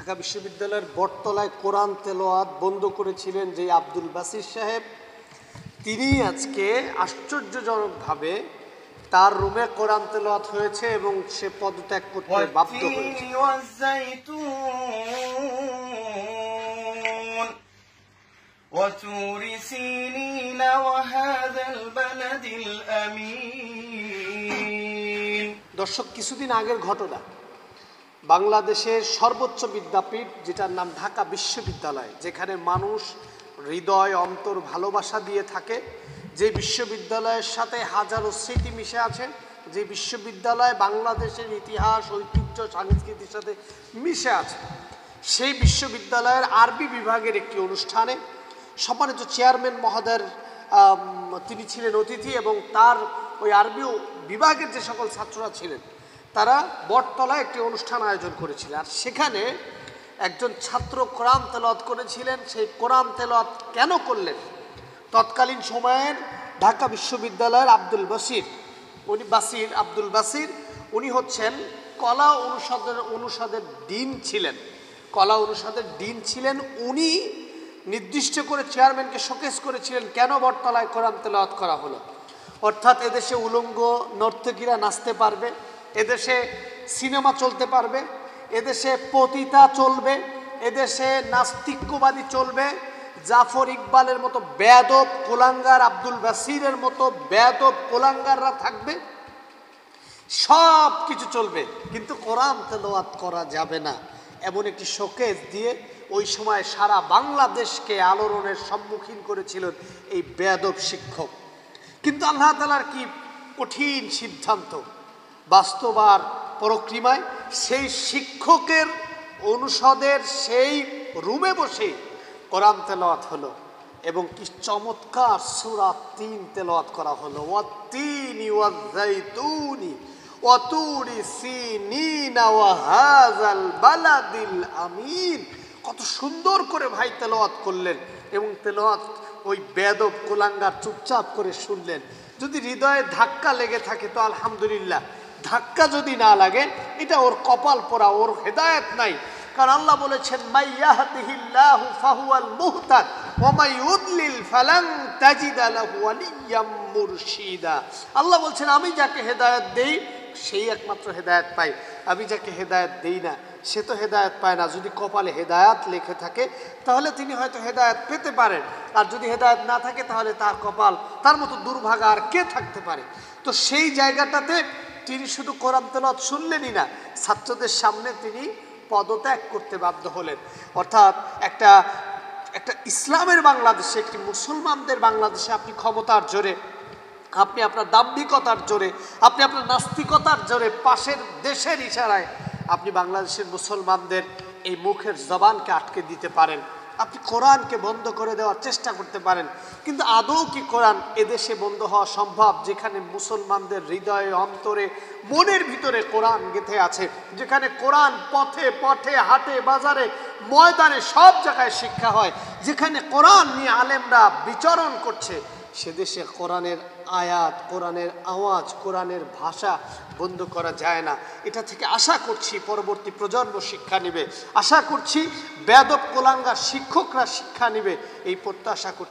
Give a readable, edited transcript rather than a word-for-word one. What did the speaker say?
ঢাকা বিশ্ববিদ্যালয়ের বটতলায় কোরআন তেলাওয়াত বন্ধ করেছিলেন যে আব্দুল বাসির সাহেব, তিনি আজকে আশ্চর্যজনকভাবে তার রুমে কোরআন তেলাওয়াত হয়েছে এবং সে পদত্যাগ করতে বাধ্য হয়েছে। দর্শক, কিছুদিন আগের ঘটনা, বাংলাদেশের সর্বোচ্চ বিদ্যাপীঠ যেটার নাম ঢাকা বিশ্ববিদ্যালয়, যেখানে মানুষ হৃদয় অন্তর ভালোবাসা দিয়ে থাকে, যে বিশ্ববিদ্যালয়ের সাথে হাজারো স্মৃতি মিশে আছে, যে বিশ্ববিদ্যালয় বাংলাদেশের ইতিহাস ঐতিহ্য সংস্কৃতির সাথে মিশে আছে, সেই বিশ্ববিদ্যালয়ের আরবি বিভাগের একটি অনুষ্ঠানে সম্মানিত চেয়ারম্যান মহোদয়ের তিনি ছিলেন অতিথি, এবং তার ওই আরবি বিভাগের যে সকল ছাত্ররা ছিলেন তারা বটতলায় একটি অনুষ্ঠান আয়োজন করেছিলেন। আর সেখানে একজন ছাত্র কোরআন তেলাওয়াত করেছিলেন। সেই কোরআন তেলাওয়াত কেন করলেন? তৎকালীন সময়ের ঢাকা বিশ্ববিদ্যালয়ের আব্দুল বাসির উনি হচ্ছেন কলা অনুষদের ডিন ছিলেন। কলা অনুষদের ডিন ছিলেন। উনি নির্দিষ্ট করে চেয়ারম্যানকে শোকেস করেছিলেন কেন বটতলায় কোরআন তেলাওয়াত করা হলো। অর্থাৎ এদেশে উলঙ্গ নর্তকীরা নাচতে পারবে, এদেশে সিনেমা চলতে পারবে, এদেশে পতিতা চলবে, এদেশে নাস্তিক্যবাদী চলবে, জাফর ইকবালের মতো বেয়াদব কোলাঙ্গার, আব্দুল বাসিরের মতো বেয়াদব কোলাঙ্গাররা থাকবে, সব কিছু চলবে, কিন্তু কোরআন তেলাওয়াত করা যাবে না, এমন একটি শোকেস দিয়ে ওই সময় সারা বাংলাদেশকে আলোড়নের সম্মুখীন করেছিলেন এই বেয়াদব শিক্ষক। কিন্তু আল্লাহ তাআলার কি কঠিন সিদ্ধান্ত! বাস্তবার পরক্রিমায় সেই শিক্ষকের অনুষদের সেই রুমে বসে কোরআন তেলাওয়াত হলো, এবং কি চমৎকার সূরা ৩ তেলাওয়াত করা হলো। ওয়াত-তিনি ওয়াজ-যাইতুনি ওয়া তুরি সিনিনা ওয়া হাযাল বালাদিল আমিন। কত সুন্দর করে ভাই তেলাওয়াত করলেন, এবং তেলাওয়াত ওই বেয়াদব কোলাঙ্গার চুপচাপ করে শুনলেন। যদি হৃদয়ে ধাক্কা লেগে থাকে তো আলহামদুলিল্লাহ, ধাক্কা যদি না লাগে এটা ওর কপাল পোড়া, ওর হেদায়েত নাই। কারণ আল্লাহ বলেছেন, মাই ইয়াহদিহিল্লাহু ফাহুয়াল মুহতাদ ওয়া মাই ইউদ্লিল ফালান তাজিদা লাহু ওয়ালিয়্যাম মুরশিদা। আল্লাহ বলছেন, আমি যাকে হেদায়েত দেই সেই একমাত্র হেদায়েত পায়, আমি যাকে হেদায়েত দেই না সে তো হেদায়েত পায় না। যদি কপালে হেদায়েত লেখে থাকে তাহলে তিনি হয়তো হেদায়েত পেতে পারেন, আর যদি হেদায়েত না থাকে তাহলে তার কপাল, তার মতো দুর্ভাগা আর কে থাকতে পারে। তো সেই জায়গাটাতে তিনি শুধু কোরআন তেলাওয়াত শুনলেনই না, ছাত্রদের সামনে তিনি পদত্যাগ করতে বাধ্য হলেন। অর্থাৎ একটা ইসলামের বাংলাদেশে, একটি মুসলমানদের বাংলাদেশে আপনি ক্ষমতার জোরে, আপনি আপনার দাম্ভিকতার জোরে, আপনি আপনার নাস্তিকতার জোরে, পাশের দেশের ইশারায় আপনি বাংলাদেশের মুসলমানদের এই মুখের জবানকে আটকে দিতে পারেন, আপনি কোরআনকে বন্ধ করে দেওয়ার চেষ্টা করতে পারেন। কিন্তু আদৌ কি কোরআন এদেশে বন্ধ হওয়া সম্ভব, যেখানে মুসলমানদের হৃদয়ে অন্তরে মনের ভিতরে কোরআন গেঁথে আছে, যেখানে কোরআন পথে পথে হাটে বাজারে ময়দানে সব জায়গায় শিক্ষা হয়, যেখানে কোরআন নিয়ে আলেমরা বিচরণ করছে, সেদেশে কোরআনের আয়াত, কোরআনের আওয়াজ, কোরআনের ভাষা বন্ধ করা যায় না। এটা থেকে আশা করছি পরবর্তী প্রজন্ম শিক্ষা নেবে, আশা করছি বেয়াদব কোলাঙ্গার শিক্ষকরা শিক্ষা নেবে, এই প্রত্যাশা করছি।